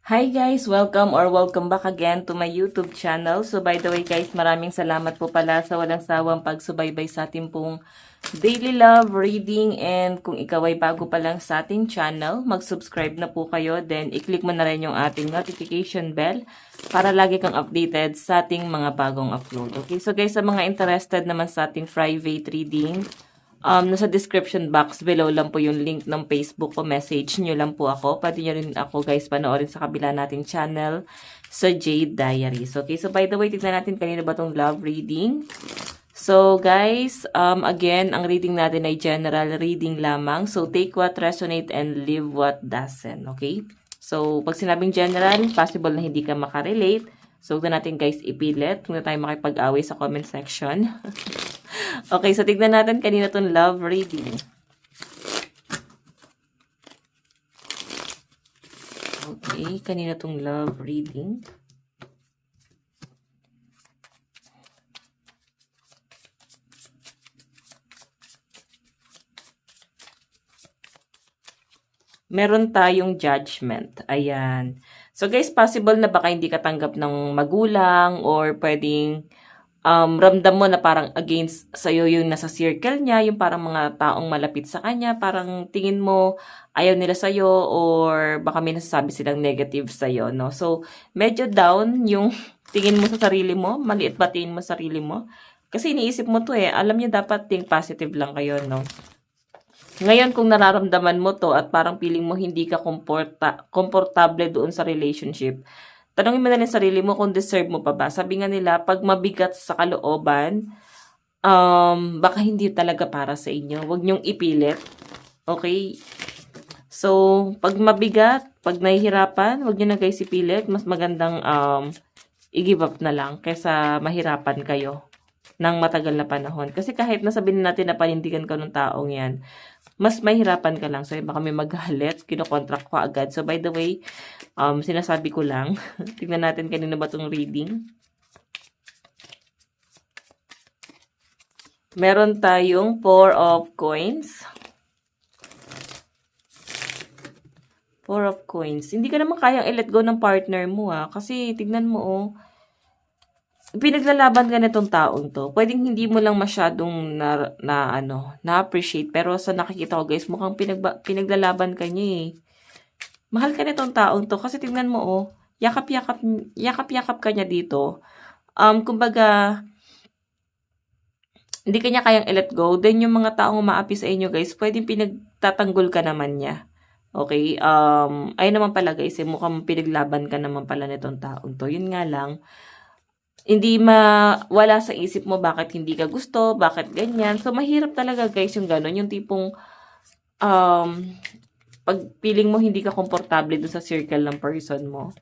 Hi guys! Welcome back again to my YouTube channel. So by the way guys, maraming salamat po pala sa walang sawang pagsubaybay sa ating pong daily love reading. And kung ikaw ay bago pa lang sa ating channel, mag-subscribe na po kayo. Then i-click mo na rin yung ating notification bell para lagi kang updated sa ating mga bagong upload. Okay, so guys, sa mga interested naman sa ating private reading, nasa description box below lang po yung link ng Facebook ko. Message nyo lang po ako. Pwede nyo rin ako guys panoorin sa kabila nating channel sa Jade Diaries. Okay, so by the way, tignan natin kanina ba itong love reading. So guys, again, ang reading natin ay general reading lamang. So take what resonate and leave what doesn't. Okay? So pag sinabing general, possible na hindi ka makarelate. So huwag na natin guys ipilit. Huwag na tayo makipag-away sa comment section. Okay, so tignan natin kanina itong love reading. Okay, kanina itong love reading. Meron tayong judgment. Ayan. So guys, possible na baka hindi ka tanggap ng magulang or pwedeng ramdam mo na parang against sa'yo yung nasa circle niya, yung parang mga taong malapit sa kanya, parang tingin mo ayaw nila sa'yo or baka may nasasabi silang negative sa'yo, no? So, medyo down yung tingin mo sa sarili mo, maliit ba tingin mo sa sarili mo? Kasi iniisip mo to alam niyo dapat think positive lang kayo, no? Ngayon, kung nararamdaman mo to at parang feeling mo hindi ka komportable doon sa relationship, tanongin mo na lang sarili mo kung deserve mo pa ba. Sabi nga nila, pag mabigat sa kalooban, baka hindi talaga para sa inyo. Huwag niyong ipilit. Okay? So, pag mabigat, pag nahihirapan, huwag niyo na guys ipilit. Mas magandang i-give up na lang kaysa mahirapan kayo ng matagal na panahon. Kasi kahit nasabihin natin na panindigan ka ng taong yan, mas mahirapan ka lang. So, baka may maghalit, kinokontract ko agad. So, by the way, sinasabi ko lang. Tignan natin kanina ba itong reading. Meron tayong 4 of coins. 4 of coins. Hindi ka naman kayang i-let go ng partner mo Kasi, tignan mo pinaglalaban ka nitong taong to. Pwedeng hindi mo lang masyadong na-appreciate. Pero sa nakikita ko guys, mukhang pinaglalaban ka niya Mahal ka nitong taong to. Kasi tingnan mo yakap-yakap ka niya dito. Kumbaga, hindi ka niya kayang i-let go. Then yung mga taong umaapi sa inyo guys, pwedeng pinagtatanggol ka naman niya. Okay? Ayun naman pala guys, mukhang pinaglaban ka naman pala nitong taong to. Yun nga lang, hindi wala sa isip mo bakit hindi ka gusto, bakit ganyan. So, mahirap talaga guys yung gano'n. Yung tipong, pag feeling mo hindi ka komportable doon sa circle ng person mo.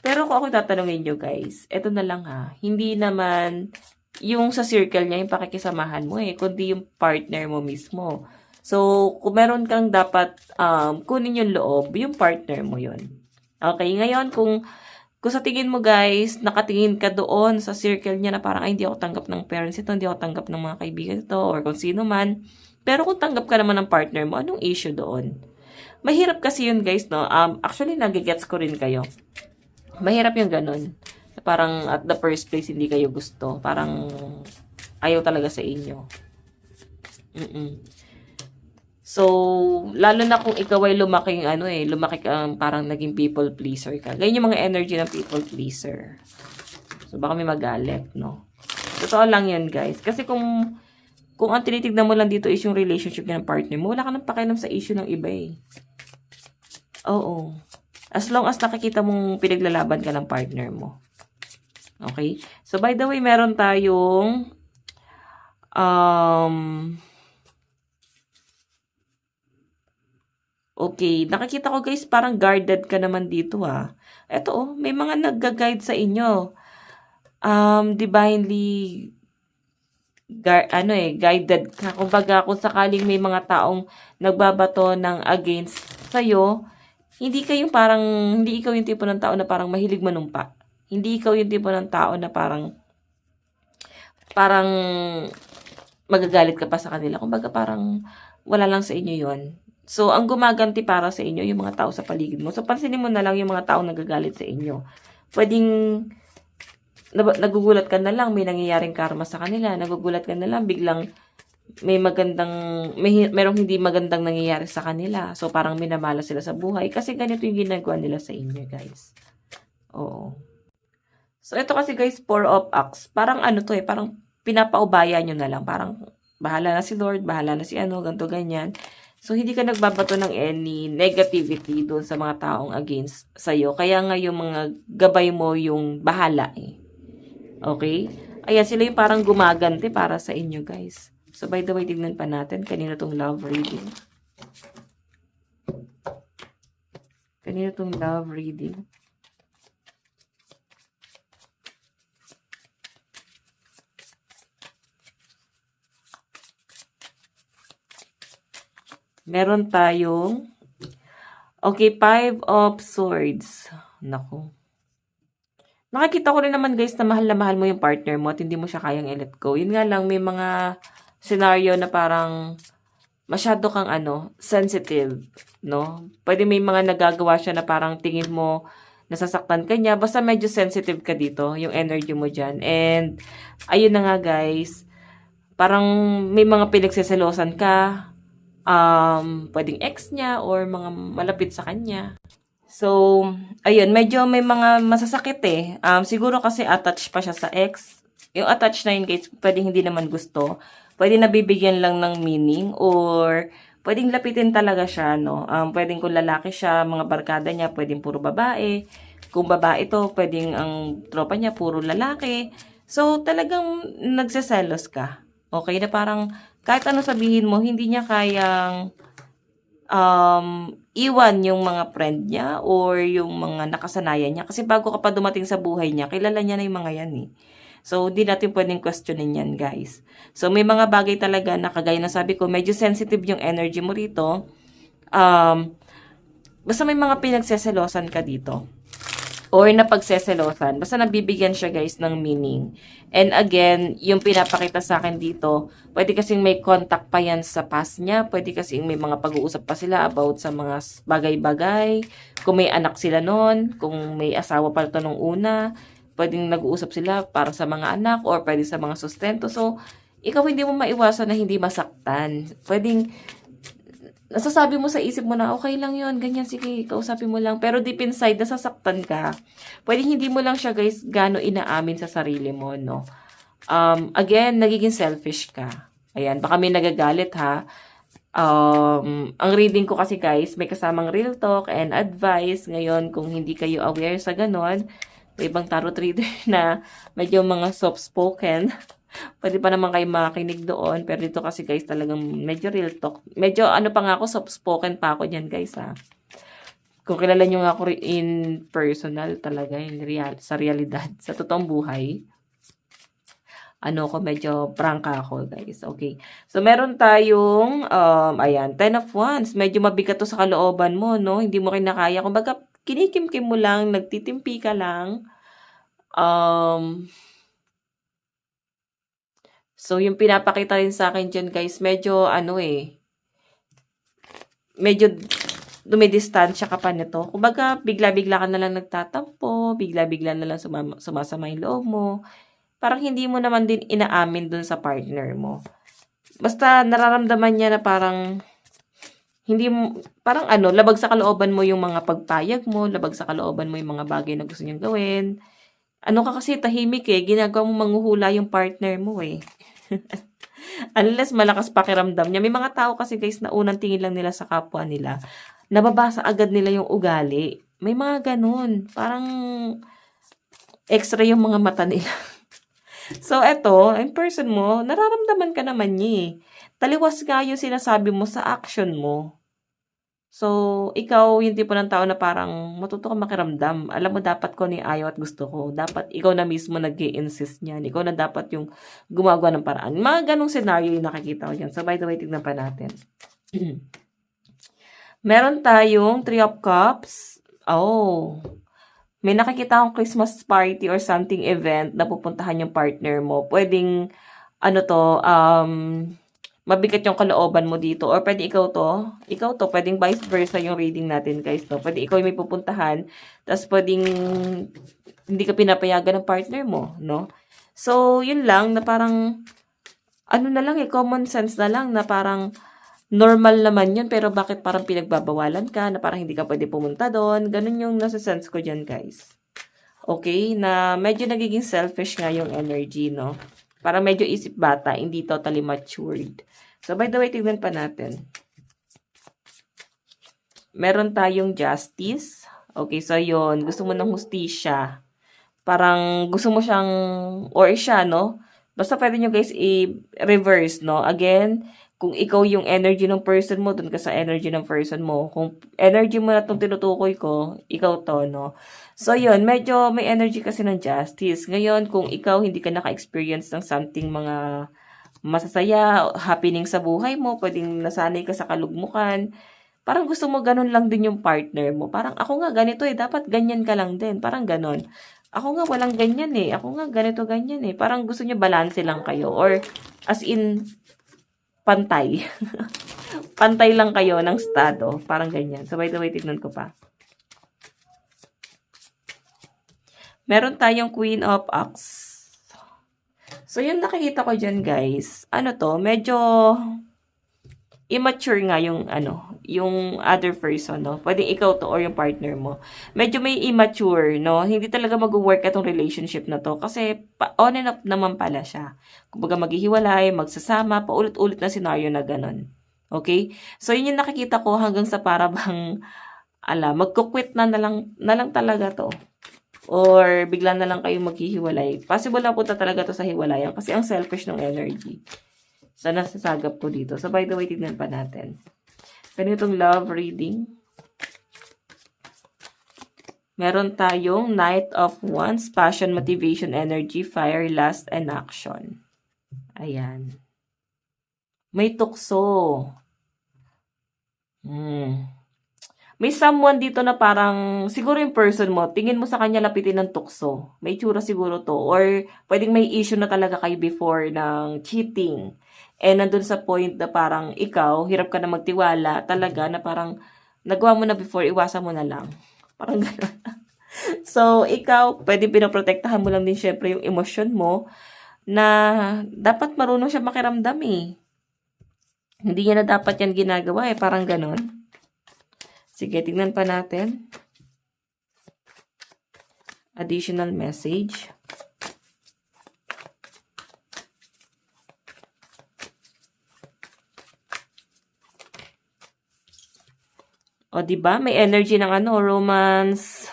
Pero kung ako tatanungin nyo guys, eto na lang hindi naman yung sa circle niya yung pakikisamahan mo kundi yung partner mo mismo. So, kung meron kang dapat kunin yung loob, yung partner mo yun. Okay, ngayon kung sa tingin mo guys, nakatingin ka doon sa circle niya na parang, ay, hindi ako tanggap ng parents ito, hindi ako tanggap ng mga kaibigan ito, or kung sino man. Pero kung tanggap ka naman ng partner mo, anong issue doon? Mahirap kasi yun guys, no? Actually, nagigets ko rin kayo. Mahirap yung ganun. Parang at the first place, hindi kayo gusto. Parang ayaw talaga sa inyo. So, lalo na kung ikaw ay lumaking lumaki kang parang naging people pleaser ka. Ganyan yung mga energy ng people pleaser. So, baka may magalit, no? Totoo lang yun, guys. Kasi kung ang tinitignan mo lang dito is yung relationship ng partner mo, wala ka nang pakialam sa issue ng iba Oo. As long as nakikita mong pinaglalaban ka ng partner mo. Okay? So, by the way, meron tayong okay, nakikita ko guys, parang guarded ka naman dito Ito may mga nagga-guide sa inyo. Divinely guided ka. Kumbaga, kung sakaling may mga taong nagbabato ng against sa'yo, hindi ikaw yung tipo ng tao na parang mahilig manumpa. Hindi ikaw yung tipo ng tao na parang magagalit ka pa sa kanila. Kumbaga parang wala lang sa inyo yon. So, ang gumaganti para sa inyo, yung mga tao sa paligid mo. So, pansinin mo na lang yung mga tao nagagalit sa inyo. Pwedeng nagugulat ka na lang, may nangyayaring karma sa kanila. Nagugulat ka na lang, biglang merong hindi magandang nangyayari sa kanila. So, parang minamala sila sa buhay. Kasi ganito yung ginagawa nila sa inyo, guys. Oo. So, ito kasi guys, 4 of Cups. Parang ano to parang pinapaubaya nyo na lang. Parang, bahala na si Lord, bahala na si ano, ganto ganyan. So, hindi ka nagbabato ng any negativity doon sa mga taong against sa'yo. Kaya nga yung mga gabay mo yung bahala Okay? Ayan, sila yung parang gumaganti para sa inyo, guys. So, by the way, tignan pa natin. Kanina tong love reading. Kanina tong love reading. Meron tayong, okay, 5 of Swords. Naku. Nakikita ko rin naman guys na mahal mo yung partner mo at hindi mo siya kayang i-let go. Yun nga lang, may mga scenario na parang masyado kang sensitive, no? Pwede may mga nagagawa siya na parang tingin mo nasasaktan ka niya. Basta medyo sensitive ka dito, yung energy mo dyan. And, ayun na nga guys, parang may mga pinagseselosan ka, pwedeng ex niya or mga malapit sa kanya. So, ayun, medyo may mga masasakit siguro kasi attached pa siya sa ex. Yung attached na yun, guys, pwedeng hindi naman gusto. Pwede nabibigyan lang ng meaning or pwedeng lapitin talaga siya, no? Pwedeng kung lalaki siya, mga barkada niya, pwedeng puro babae. Kung babae to, pwedeng ang tropa niya, puro lalaki. So, talagang nagseselos ka. Okay, na parang kahit ano sabihin mo, hindi niya kayang iwan yung mga friend niya or yung mga nakasanayan niya. Kasi bago ka pa dumating sa buhay niya, kilala niya na yung mga yan So, di natin pwedeng questionin yan, guys. So, may mga bagay talaga na kagaya na sabi ko, medyo sensitive yung energy mo rito. Basta may mga pinagseselosan ka dito. Or napagseselosan. Basta nabibigyan siya, guys, ng meaning. And again, yung pinapakita sa akin dito, pwede kasing may contact pa yan sa past niya. Pwede kasing may mga pag-uusap pa sila about sa mga bagay-bagay. Kung may anak sila nun, kung may asawa pa ito nung una, pwedeng nag-uusap sila para sa mga anak or pwede sa mga sustento. So, ikaw hindi mo maiwasan na hindi masaktan. Pwedeng nasasabi mo sa isip mo na, okay lang yon ganyan, sige, kausapin mo lang. Pero deep inside, nasasaktan ka. Pwede hindi mo lang siya, guys, gano inaamin sa sarili mo, no? Again, nagiging selfish ka. Ayan, baka may nagagalit, ha? Ang reading ko kasi, guys, may kasamang real talk and advice. Ngayon, kung hindi kayo aware sa ganon, may ibang tarot reader na medyo mga soft-spoken. Pwede pa naman kayo makinig doon. Pero dito kasi guys, talagang medyo real talk. Medyo pa nga ako, soft-spoken pa ako dyan guys Kung kilala nyo nga ako in personal talaga, sa realidad, sa totoong buhay. Medyo prangka ako guys. Okay. So, meron tayong, ayan, 10 of Wands. Medyo mabigat to sa kalooban mo, no? Hindi mo kinakaya. Kumbaga, kinikimkim mo lang, nagtitimpi ka lang. So, yung pinapakita rin sa akin dyan, guys, medyo, medyo dumidistansya ka pa nito. Kumbaga, bigla-bigla ka na lang nagtatampo, bigla-bigla na lang sumasama yung loob mo. Parang hindi mo naman din inaamin dun sa partner mo. Basta, nararamdaman niya na parang, hindi mo, parang labag sa kalooban mo yung mga pagpayag mo, labag sa kalooban mo yung mga bagay na gusto niyang gawin. Ka kasi, tahimik ginagawa mo manghuhula yung partner mo Unless malakas pakiramdam niya. May mga tao kasi guys na unang tingin lang nila sa kapwa nila. Nababasa agad nila yung ugali. May mga ganun. Parang extra yung mga mata nila. So, eto, in person mo, nararamdaman ka naman niya Taliwas nga yung sinasabi mo sa action mo. So, ikaw yung tipo ng tao na parang matuto ka makiramdam. Alam mo dapat ko ni ayaw at gusto ko. Dapat ikaw na mismo nag-i-insist niyan. Ikaw na dapat yung gumagawa ng paraan. Mga ganong scenario yung nakikita ko dyan. So, by the way, tignan pa natin. Meron tayong 3 of Cups. Oh, may nakikita akong Christmas party or something event na pupuntahan yung partner mo. Pwedeng ano 'to, mabigat yung kalooban mo dito or puwede ikaw 'to, puwedeng vice versa yung reading natin guys 'no. Puwede ikaw yung may pupuntahan, ta's puwedeng hindi ka pinapayagan ng partner mo 'no. So, yun lang na parang ano na lang, common sense na lang na parang normal naman yun pero bakit parang pinagbabawalan ka na parang hindi ka puwede pumunta dun, ganun yung nase-sense ko diyan guys. Okay, na medyo nagiging selfish nga yung energy 'no. Parang medyo isip bata, hindi totally matured. So, by the way, tignan pa natin. Meron tayong justice. Okay, so yun, gusto mo ng hustisya. Parang gusto mo siyang, or siya, no? Basta pwede nyo guys i-reverse, no? Again, kung ikaw yung energy ng person mo, dun ka sa energy ng person mo. Kung energy mo na itong tinutukoy ko, ikaw to, no? So, yun, medyo may energy kasi ng justice. Ngayon, kung ikaw hindi ka naka-experience ng something mga masasaya, happening sa buhay mo, pwedeng nasanay ka sa kalugmukan, parang gusto mo ganun lang din yung partner mo. Parang ako nga ganito eh, dapat ganyan ka lang din. Parang ganun. Ako nga walang ganyan eh. Ako nga ganito ganyan eh. Parang gusto niyo balanse lang kayo or as in pantay. Pantay lang kayo ng estado. Parang ganyan. So by the way, tignan ko pa. Meron tayong Queen of Cups. So yung nakikita ko dyan guys, ano to, medyo immature nga yung yung other person, no? Pwedeng ikaw to or yung partner mo. Medyo may immature, no? Hindi talaga mag-work itong relationship na to kasi on and off naman pala siya. Kumbaga maghihiwalay, magsasama, paulit-ulit na scenario na ganun. Okay? So yun yung nakikita ko hanggang sa para bang magko-quit na lang talaga to. Or bigla na lang kayong maghihiwalay. Possible na punta talaga to sa hiwalayan kasi ang selfish ng energy. So, nasasagap ko dito. So, by the way, tignan pa natin. Ganitong love reading. Meron tayong Knight of Wands, Passion, Motivation, Energy, Fire, Lust, and Action. Ayan. May tukso. May someone dito na parang, siguro yung person mo, tingin mo sa kanya lapitin ng tukso. May tsura siguro to. Or, pwedeng may issue na talaga kayo before ng cheating. And nandun sa point na parang ikaw, hirap ka na magtiwala talaga na parang nagawa mo na before, iwasan mo na lang. Parang gano'n. So, ikaw, pwede pinoprotektahan mo lang din syempre yung emosyon mo na dapat marunong siya makiramdam eh. Hindi niya na dapat yan ginagawa eh. Parang gano'n. Sige, tignan pa natin. Additional message. O, diba? May energy ng romance.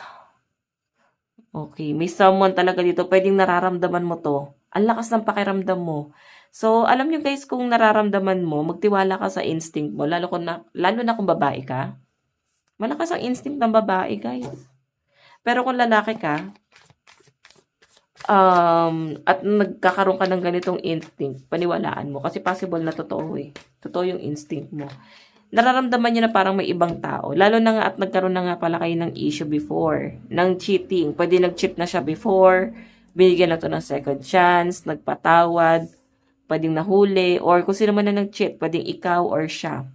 Okay, may someone talaga dito. Pwedeng nararamdaman mo to. Ang lakas ng pakiramdam mo. So, alam nyo guys, kung nararamdaman mo, magtiwala ka sa instinct mo. Lalo na kung babae ka. Malakas ang instinct ng babae, guys. Pero kung lalaki ka, at nagkakaroon ka ng ganitong instinct, paniwalaan mo. Kasi possible na totoo eh. Totoo yung instinct mo. Nararamdaman niya na parang may ibang tao. Lalo na nga at nagkaroon na nga pala kayo ng issue before. Ng cheating. Pwede nag-cheat na siya before. Binigyan na to ng second chance. Nagpatawad. Pwedeng nahuli. Or kung sino man na nag-cheat, pwedeng ikaw or siya.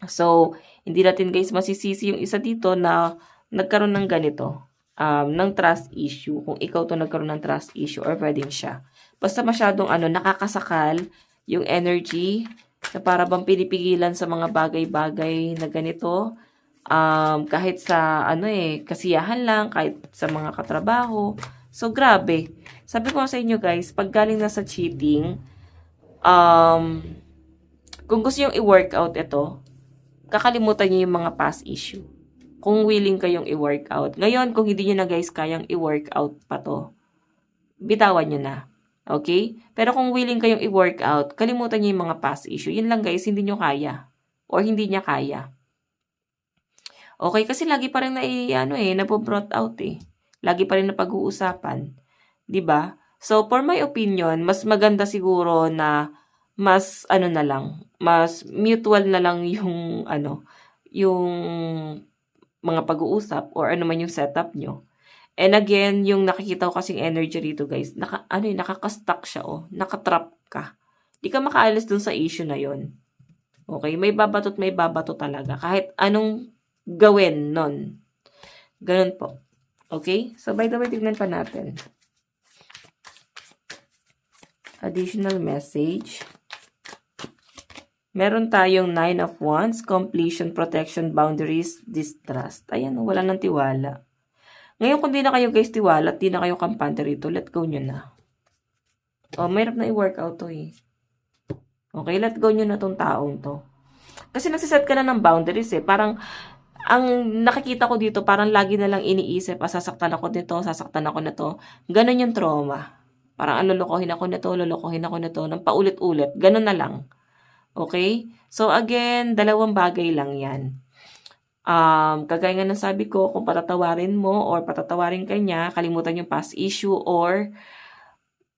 So, hindi natin guys masisisi yung isa dito na nagkaroon ng ganito. Ng trust issue. Kung ikaw to nagkaroon ng trust issue or pwedeng siya. Basta masyadong nakakasakal yung energy na para bang pinipigilan sa mga bagay-bagay na ganito. Kahit sa kasiyahan lang, kahit sa mga katrabaho. So, grabe. Sabi ko sa inyo guys, pag galing na sa cheating, kung gusto yung i-workout ito, kakalimutan niyo yung mga past issue. Kung willing kayong i-workout. Ngayon, kung hindi niyo na guys kayang i-workout pa to, bitawan niyo na. Okay? Pero kung willing kayong i-workout, kalimutan niyo yung mga past issue. Yun lang guys, hindi niyo kaya. Or hindi niya kaya. Okay? Kasi lagi pa rin napo-brought out eh. Lagi pa rin na pag-uusapan. 'Di ba? So, for my opinion, mas maganda siguro na mas na lang, mas mutual na lang yung yung mga pag-uusap or ano man yung setup nyo. And again, yung nakikita ko kasing energy rito, guys, nakaka-stuck siya, oh. Nakatrap ka. Di ka makaalis dun sa issue na yon. Okay? May babato talaga. Kahit anong gawin nun. Ganun po. Okay? So, by the way, tignan pa natin. Additional message. Meron tayong 9 of Wands, completion, protection, boundaries, distrust. Ayan, wala ng tiwala. Ngayon, kung di na kayo guys tiwala at di na kayo kampante rito, let go nyo na. Oh, mahirap na i-workout to eh. Okay, let go nyo na tong taong to. Kasi nagsiset ka na ng boundaries eh. Parang, ang nakikita ko dito, parang lagi na lang iniisip, sasaktan ako nito, sasaktan ako nito. Ganon yung trauma. Parang, lolokohin ako nito, nang paulit-ulit. Ganon na lang. Okay? So, again, dalawang bagay lang yan. Kagaya nga ng sabi ko, kung patatawarin mo or patatawarin ka niya, kalimutan yung past issue or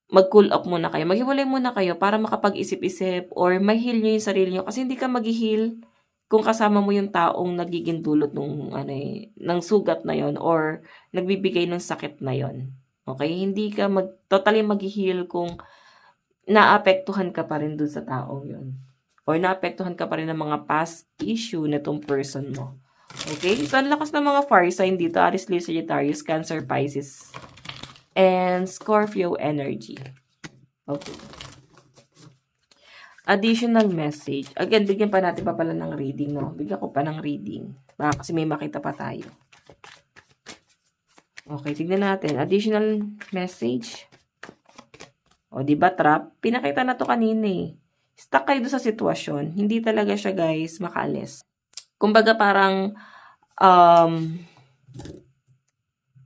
mag-cool off muna kayo. Maghiwalay muna kayo para makapag-isip-isip or ma-heal nyo yung sarili nyo. Kasi hindi ka mag-heal kung kasama mo yung taong nagiging dulot ng sugat na yon or nagbibigay ng sakit na yon. Okay? Hindi ka totally mag-heal kung naapektuhan ka pa rin dun sa taong yon. Or naapektuhan ka pa rin ng mga past issue na tong person mo. Okay? So, ang lakas ng mga fire sign dito. Aries, Leo, Sagittarius, Cancer, Pisces, and Scorpio energy. Okay. Additional message. Again, bigyan pa natin pa pala ng reading, no? Bigyan ko pa ng reading. Baka kasi may makita pa tayo. Okay, tignan natin. Additional message. O, diba trap? Pinakita na to kanina eh. Stuck kayo doon sa sitwasyon. Hindi talaga siya, guys, makaalis. Kumbaga parang,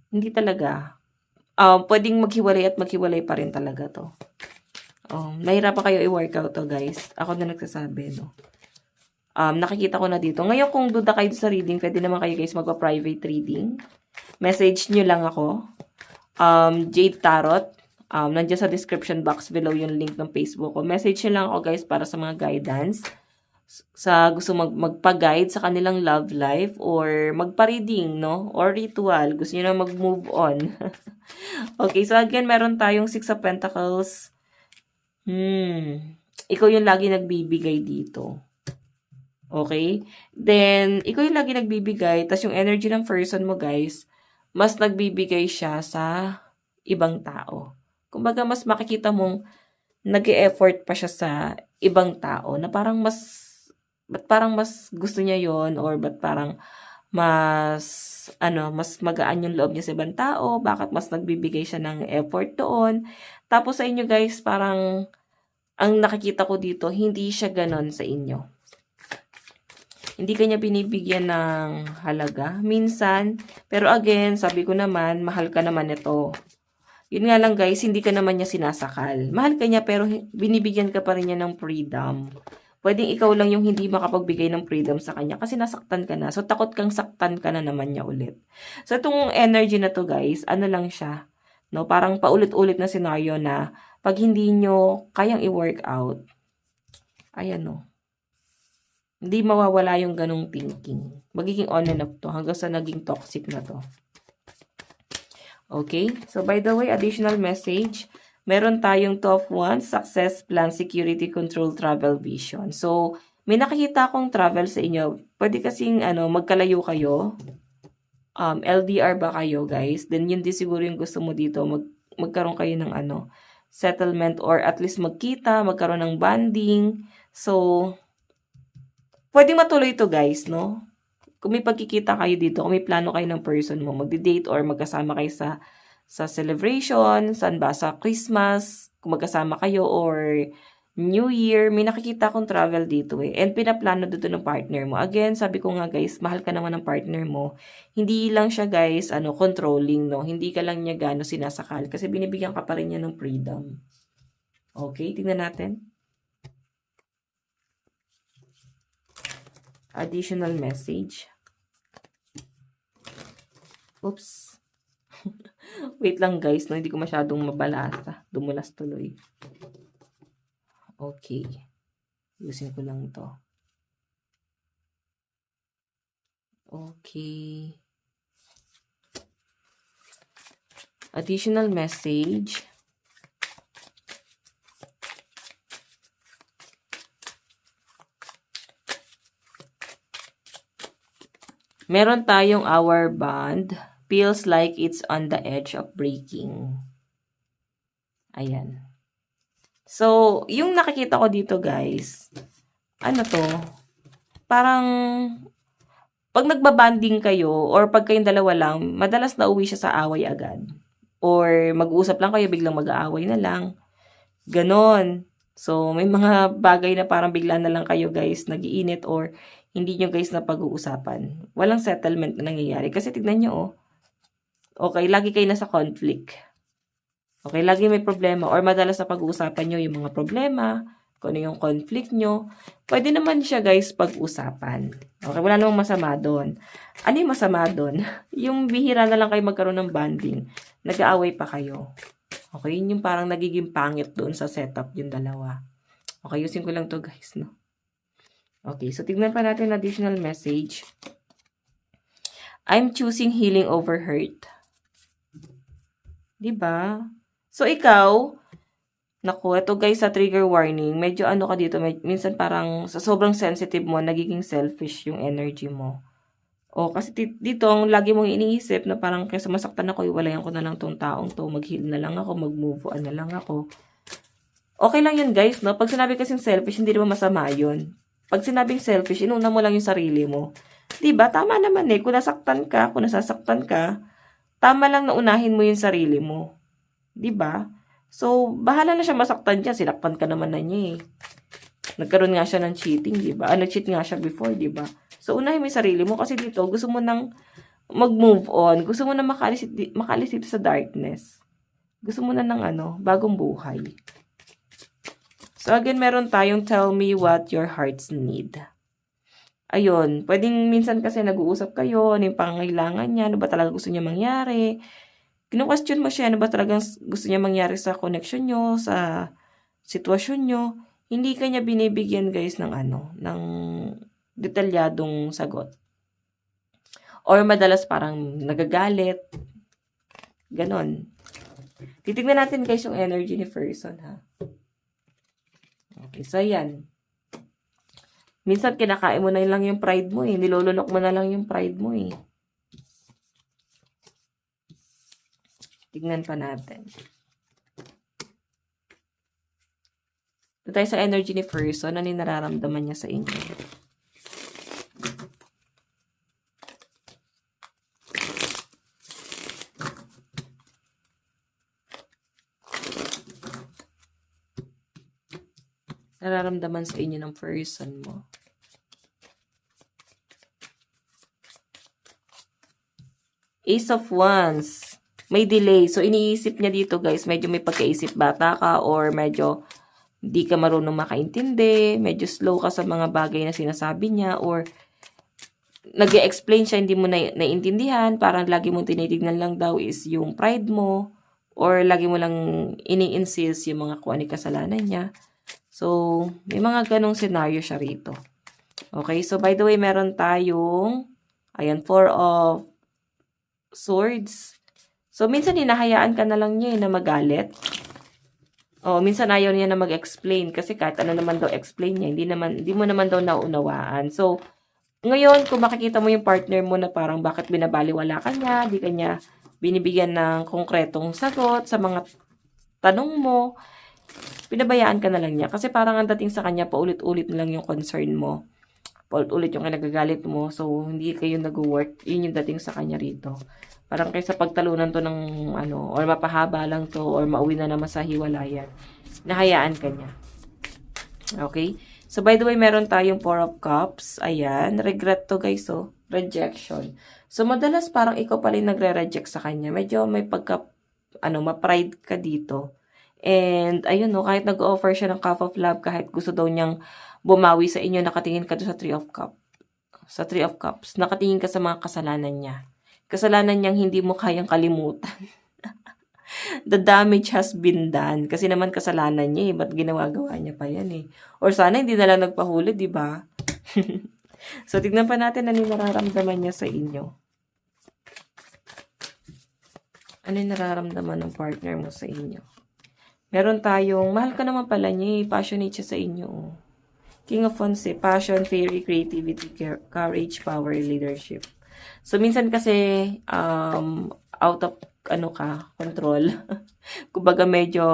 hindi talaga. Pwedeng maghiwalay at maghiwalay pa rin talaga to. Nahirapan kayo i-workout to, guys. Ako na nagsasabi, no? Nakikita ko na dito. Ngayon, kung duda kayo sa reading, pwede naman kayo, guys, magpa-private reading. Message nyo lang ako. Jade Tarot. Nandiyan sa description box below yung link ng Facebook ko. Message nyo lang ako, guys, para sa mga guidance. Sa gusto magpa-guide sa kanilang love life or magpa-reading, no? Or ritual. Gusto nyo na mag-move on. Okay, so again, meron tayong 6 of Pentacles. Ikaw yung lagi nagbibigay dito. Okay? Then, ikaw yung lagi nagbibigay, tas yung energy ng person mo, guys, mas nagbibigay siya sa ibang tao. Kumbaga, mas makikita mong nag-e-effort pa siya sa ibang tao na parang ba't parang mas gusto niya yon or ba't parang mas magaan yung loob niya sa ibang tao, bakit mas nagbibigay siya ng effort doon. Tapos sa inyo, guys, parang ang nakikita ko dito, hindi siya ganon sa inyo. Hindi kanya binibigyan ng halaga. Minsan, pero again, sabi ko naman, mahal ka naman ito. Yun nga lang, guys, hindi ka naman niya sinasakal. Mahal ka niya, pero binibigyan ka pa rin niya ng freedom. Pwedeng ikaw lang yung hindi makapagbigay ng freedom sa kanya kasi nasaktan ka na. So, takot kang saktan ka na naman niya ulit. So, itong energy na to, guys, ano lang siya, no? Parang paulit-ulit na scenario na pag hindi nyo kayang i-work out, ayan, no? Hindi mawawala yung ganong thinking. Magiging on and off to hanggang sa naging toxic na to. Okay? So, by the way, additional message. Meron tayong 2 of Wands, success, plan, security, control, travel, vision. So, may nakikita akong travel sa inyo. Pwede kasing magkalayo kayo. LDR ba kayo, guys? Then, yun din siguro yung gusto mo dito. Magkaroon kayo ng settlement or at least magkita, magkaroon ng bonding. So, pwede matuloy to, guys, no? Kung may pagkikita kayo dito, kung may plano kayo ng person mo, magdi-date or magkasama kayo sa celebration, saan ba, sa Christmas, kung magkasama kayo or New Year, may nakikita akong travel dito eh. And pinaplano dito ng partner mo. Again, sabi ko nga guys, mahal ka naman ng partner mo. Hindi lang siya guys, controlling, no? Hindi ka lang niya gaano sinasakal kasi binibigyan ka pa rin niya ng freedom. Okay, tingnan natin. Additional message. Oops. Wait lang guys, no? Hindi ko masyadong mabalasa. Dumulas tuloy. Okay. Ayusin ko lang to. Okay. Additional message. Meron tayong our bond feels like it's on the edge of breaking. Ayan. So, yung nakikita ko dito guys, ano to, parang pag nagbabanding kayo or pag kayong dalawa lang, madalas na uwi siya sa away agad. Or mag-uusap lang kayo, biglang mag-aaway na lang. Ganon. So, may mga bagay na parang bigla na lang kayo guys nagiinit or hindi nyo guys na pag-uusapan. Walang settlement na nangyayari. Kasi tignan nyo oh. Okay, lagi kayo nasa conflict. Okay, lagi may problema or madalas na pag-uusapan nyo yung mga problema, kung ano yung conflict nyo. Pwede naman siya guys pag-usapan. Okay, wala namang masama doon. Ano yung masama doon? Yung bihira na lang kayo magkaroon ng bonding. Nag-aaway pa kayo. Okay, yun yung parang nagiging pangit doon sa setup yung dalawa. Okay, yusin ko lang to guys, no? Okay, so tignan pa natin additional message. I'm choosing healing over hurt. Diba? So, ikaw, naku, ito guys sa trigger warning, medyo ano ka dito, minsan parang sa sobrang sensitive mo, nagiging selfish yung energy mo. O, kasi dito, ang lagi mong iniisip na parang kaysa masaktan ako, iwalayan ko na lang tong taong to, mag-heal na lang ako, mag-move on na lang ako. Okay lang yun guys, no? Pag sinabi kasing selfish, hindi naman masama yun. Pag sinabing selfish, inuna mo lang yung sarili mo. Diba? Tama naman eh. Kung nasaktan ka, kung nasasaktan ka, tama lang na unahin mo yung sarili mo. Diba? So, bahala na siya masaktan dyan. Sinaktan ka naman na niya eh. Nagkaroon nga siya ng cheating, diba? Nag-cheat nga siya before, diba? So, unahin mo yung sarili mo kasi dito, gusto mo nang mag-move on. Gusto mo na makalis dito sa darkness. Gusto mo na ng bagong buhay. So, again, meron tayong tell me what your hearts need. Ayun, pwedeng minsan kasi nag-uusap kayo, ano yung pangangailangan niya, ano ba talaga gusto niya mangyari. Kino-question mo siya, ano ba talagang gusto niya mangyari sa connection nyo, sa sitwasyon nyo. Hindi ka niya binibigyan guys ng ng detalyadong sagot. Or madalas parang nagagalit. Ganon. Titignan natin guys yung energy ni person ha. Okay, so yan. Minsan kinakain mo na lang yung pride mo eh. Nilolunok mo na lang yung pride mo eh. Tignan pa natin. Ito tayo sa energy ni person. Ano yung nararamdaman niya sa inyo? Nararamdaman sa inyo ng person mo. Ace of Wands. May delay. So, iniisip niya dito, guys. Medyo may pagkaisip bata ka or medyo hindi ka marunong makaintindi. Medyo slow ka sa mga bagay na sinasabi niya or nag-e-explain siya, hindi mo naiintindihan. Parang lagi mong tinitignan lang daw is yung pride mo or lagi mo lang ini-insist yung mga kung ano kasalanan niya. So, may mga ganong scenario siya rito. Okay, so by the way, meron tayong, ayan, 4 of Swords. So, minsan hinahayaan ka na lang niya na magalit. O, minsan ayaw niya na mag-explain kasi kahit ano naman daw explain niya, hindi mo naman daw naunawaan. So, ngayon, kung makikita mo yung partner mo na parang bakit binabaliwala ka niya, di ka niya binibigyan ng konkretong sagot sa mga tanong mo, pinabayaan ka na lang niya. Kasi parang ang dating sa kanya, paulit-ulit na lang yung concern mo. Paulit-ulit yung nagagalit mo. So, hindi kayo nag-work. Yun yung dating sa kanya rito. Parang kaysa pagtalunan to ng or mapahaba lang to, or mauwi na naman sa hiwalayan. Nahayaan ka niya. Okay? So, by the way, meron tayong 4 of Cups. Ayan. Regret to, guys, oh. Rejection. So, madalas parang ikaw pala yung nagre-reject sa kanya. Medyo may pagka, ma-pride ka dito. And, ayun, no, kahit nag-offer siya ng cup of love, kahit gusto daw niyang bumawi sa inyo, nakatingin ka doon sa 3 of Cups. Sa 3 of Cups, nakatingin ka sa mga kasalanan niya. Kasalanan niyang hindi mo kayang kalimutan. The damage has been done. Kasi naman kasalanan niya eh. Ba't ginawa-gawa niya pa yan eh. Or sana hindi na lang nagpahuli, di ba? So, tignan pa natin ano yung nararamdaman niya sa inyo. Ano yung nararamdaman ng partner mo sa inyo? Meron tayong, mahal ka naman pala niya eh. Passionate siya sa inyo. Oh. King of Wands eh. Passion, fairy, creativity, courage, power, leadership. So, minsan kasi, out of, control. Kumbaga medyo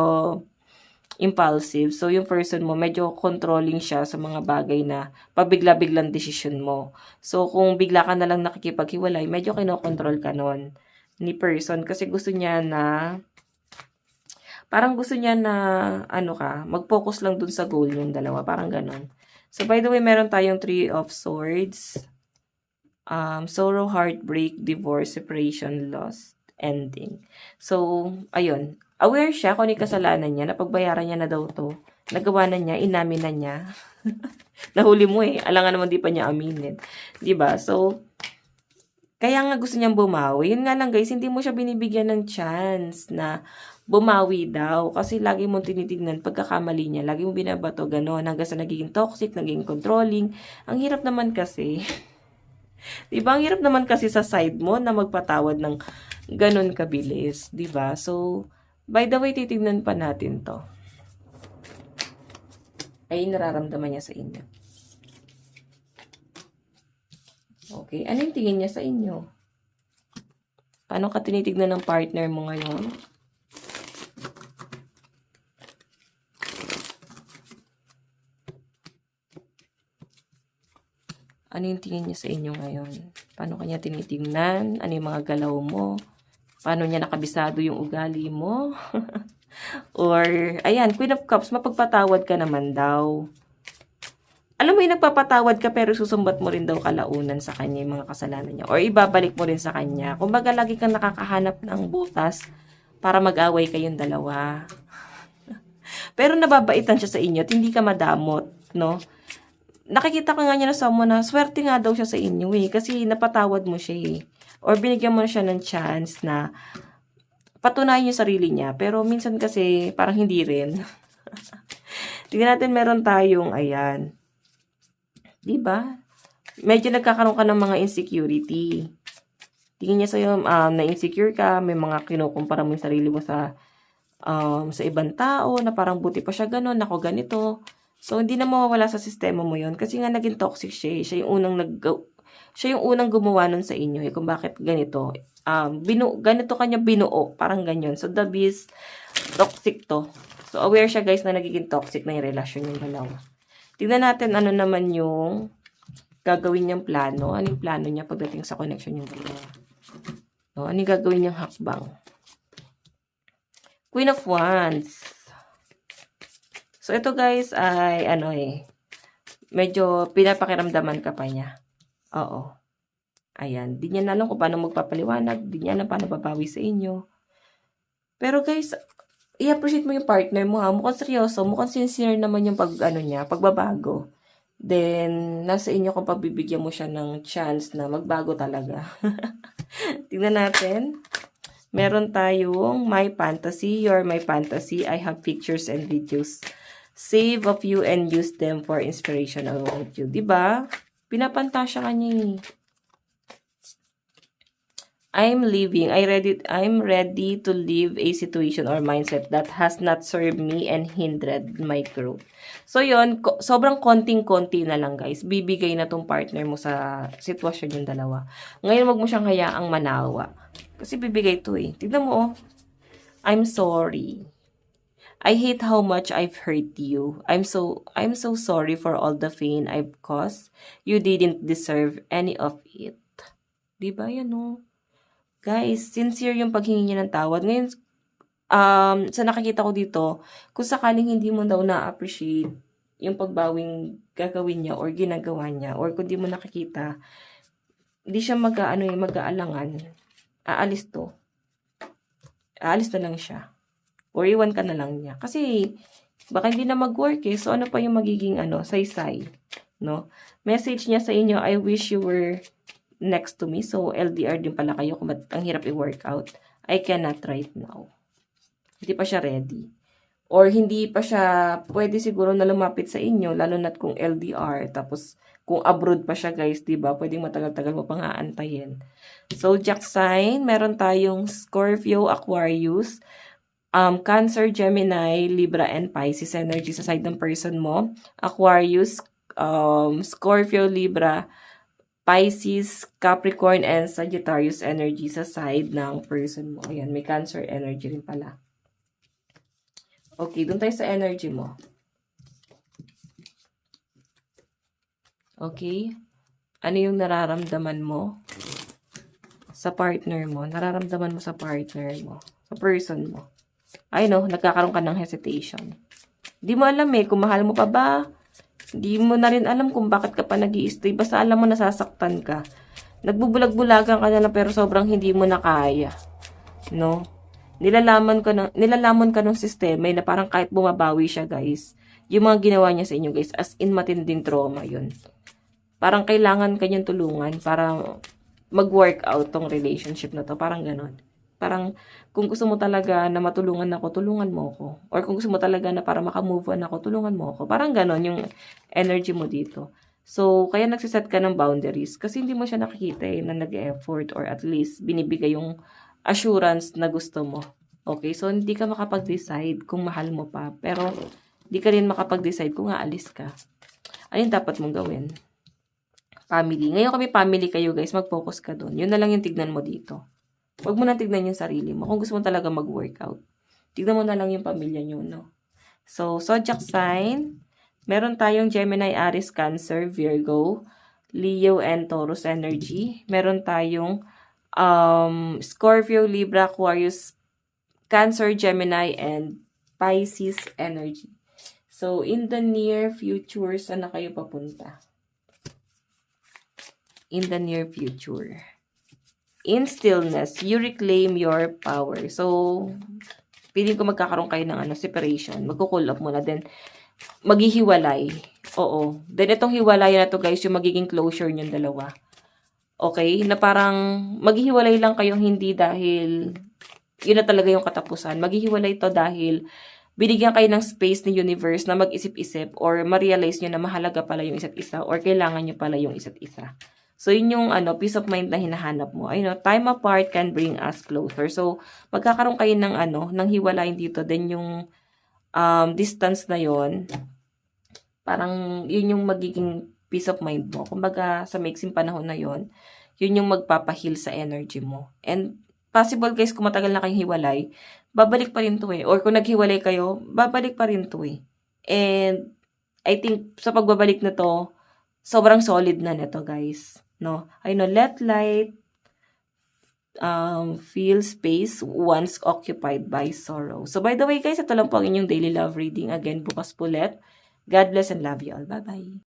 impulsive. So, yung person mo, medyo controlling siya sa mga bagay na pabigla-biglang desisyon mo. So, kung bigla ka na lang nakikipaghiwalay, medyo kinokontrol ka nun ni person. Kasi gusto niya na, parang gusto niya na, mag-focus lang dun sa goal yung dalawa. Parang ganon. So, by the way, meron tayong 3 of Swords. Sorrow, heartbreak, divorce, separation, loss, ending. So, ayun. Aware siya kung ano yung kasalanan niya, napagbayaran niya na daw to. Nagawa na niya, inamin na niya. Nahuli mo eh. Alangan naman di pa niya aminin. Diba? So, kaya nga gusto niyang bumawi. Yun nga lang guys, hindi mo siya binibigyan ng chance na bumawi daw. Kasi lagi mong tinitignan pagkakamali niya. Lagi mong binabato gano'n. Hanggang sa nagiging toxic, naging controlling. Ang hirap naman kasi. Diba? Ang hirap naman kasi sa side mo na magpatawad ng ganun kabilis. Diba? So, by the way, titignan pa natin to. Ay, nararamdaman niya sa inyo. Okay. Ano yung tingin niya sa inyo? Paano ka tinitignan ng partner mo ngayon? Ano yung tingin niya sa inyo ngayon? Paano kanya tinitingnan? Ano yung mga galaw mo? Paano niya nakabisado yung ugali mo? Or, ayan, Queen of Cups, mapagpatawad ka naman daw. Alam mo yung nagpapatawad ka pero susumbat mo rin daw kalaunan sa kanya yung mga kasalanan niya. Or ibabalik mo rin sa kanya. Kumbaga, lagi kang nakakahanap ng butas para mag-away kayong dalawa. Pero nababaitan siya sa inyo at hindi ka madamot, no? Nakikita ka nga niya na someone na swerte nga daw siya sa inyo eh. Kasi napatawad mo siya eh. Or binigyan mo na siya ng chance na patunayan yung sarili niya. Pero minsan kasi parang hindi rin. Tingnan natin, meron tayong, ayan. Diba? Medyo nagkakaroon ka ng mga insecurity. Tingin niya sa'yo, na-insecure ka, may mga kinukumpara mo yung sarili mo sa ibang tao, na parang buti pa siya ganun, ako ganito. So, hindi na mawawala sa sistema mo yun. Kasi nga naging toxic siya eh. Siya yung unang gumawa nun sa inyo eh. Kung bakit ganito. Ganito kanya binuo. Parang ganyan. So, the beast, toxic to. So, aware siya guys na nagiging toxic na yung relasyon yung dalawa. Tignan natin ano naman yung gagawin niyang plano. Ano yung plano niya pagdating sa connection yung dalawa. No, ano yung gagawin niyang hakbang? Queen of Wands. So, ito guys ay, medyo pinapakiramdaman ka pa niya. Oo. Ayan. Di niya na alam kung paano magpapaliwanag. Di niya alam paano babawi sa inyo. Pero guys, i-appreciate mo yung partner mo ha. Mukhang seryoso. Mukhang sincere naman yung pagbabago. Then, nasa inyo kung pagbibigyan mo siya ng chance na magbago talaga. Tingnan natin. Meron tayong my fantasy. You're my fantasy. I have pictures and videos. Save of you and use them for inspiration about you. Diba? Pinapantasya ka niya. I'm ready to leave a situation or mindset that has not served me and hindered my growth. So, yon sobrang konting-konti na lang, guys. Bibigay na tong partner mo sa sitwasyon yung dalawa. Ngayon, wag mo siyang hayaang manawa. Kasi bibigay to eh. Tignan mo, oh. I'm sorry. I hate how much I've hurt you. I'm so sorry for all the pain I've caused. You didn't deserve any of it. Diba yan, oh? Guys, sincere yung paghingi niya ng tawad. Ngayon, sa nakikita ko dito, kung sakaling hindi mo daw na-appreciate yung pagbawing gagawin niya or ginagawa niya, or kung di mo nakikita, hindi siya mag-aalangan, aalis to. Aalis na lang siya. Or iwan ka na lang niya. Kasi, baka hindi na mag-work eh. So, ano pa yung magiging saysay? No? Message niya sa inyo, I wish you were next to me. So, LDR din pala kayo kung ang hirap i-workout. I cannot right now. Hindi pa siya ready. or hindi pa siya pwede siguro na lumapit sa inyo, lalo na't kung LDR, tapos kung abroad pa siya guys, diba? Pwedeng matagal-tagal mo pang aantayin. Zodiac sign, meron tayong Scorpio, Aquarius, Cancer, Gemini, Libra, and Pisces energy sa side ng person mo. Aquarius, Scorpio, Libra, Pisces, Capricorn, and Sagittarius energy sa side ng person mo. Ayan, may Cancer energy rin pala. Okay, dun tayo sa energy mo. Okay? Ano yung nararamdaman mo sa partner mo? Nararamdaman mo sa partner mo. Sa person mo. Ay no, nagkakaroon ka ng hesitation. Di mo alam kung mahal mo pa ba? Di mo na rin alam kung bakit ka pa nag-i-stay. Basta alam mo nasasaktan ka. Nagbubulag-bulagan ka na lang pero sobrang hindi mo na kaya. No? Nilalaman ka ng sistema na parang kahit bumabawi siya guys. Yung mga ginawa niya sa inyo guys, as in matinding trauma yun. Parang kailangan kanyang tulungan para mag-work out tong relationship na to. Parang ganon. Parang kung gusto mo talaga na matulungan ako, tulungan mo ako. Or kung gusto mo talaga na para makamove on ako, tulungan mo ako. Parang ganon yung energy mo dito. So, kaya nagsiset ka ng boundaries kasi hindi mo siya nakikita na nag-effort or at least binibigay yung assurance na gusto mo. Okay? So, hindi ka makapag-decide kung mahal mo pa. Pero, hindi ka rin makapag-decide kung aalis ka. Ano yung dapat mong gawin? Family. Ngayon kami family kayo guys, mag-focus ka doon. Yun na lang yung tignan mo dito. Huwag mo na tignan yung sarili mo. Kung gusto mo talaga mag-workout, tignan mo na lang yung pamilya nyo, no? So, zodiac sign, meron tayong Gemini, Aries, Cancer, Virgo, Leo, and Taurus energy. Meron tayong Scorpio, Libra, Aquarius, Cancer, Gemini, and Pisces energy. So, in the near future, saan na kayo papunta? In the near future. In stillness, you reclaim your power. So, piling ko magkakaroon kayo ng separation. Magko-cool up muna. Then, maghihiwalay. Oo. Then, itong hiwalay na to guys, yung magiging closure niyong dalawa. Okay? Na parang maghihiwalay lang kayong hindi dahil yun na talaga yung katapusan. Maghihiwalay to dahil binigyan kayo ng space ni universe na mag-isip-isip or ma-realize nyo na mahalaga pala yung isa't isa or kailangan nyo pala yung isa't isa. So, yun yung peace of mind na hinahanap mo. Time apart can bring us closer. So, magkakaroon kayo ng ng hiwalayan dito. Then, yung distance na yon parang yun yung magiging peace of mind mo. Kumbaga, sa mixing panahon na yon yun yung magpapahil sa energy mo. And, possible guys, kung matagal na kayong hiwalay, babalik pa rin to Or kung naghiwalay kayo, babalik pa rin to And, I think, sa pagbabalik na to, sobrang solid na nito guys. No? Let light fill space once occupied by sorrow. So, by the way guys, ito lang po ang inyong daily love reading. Again, bukas po ulit. God bless and love you all. Bye-bye.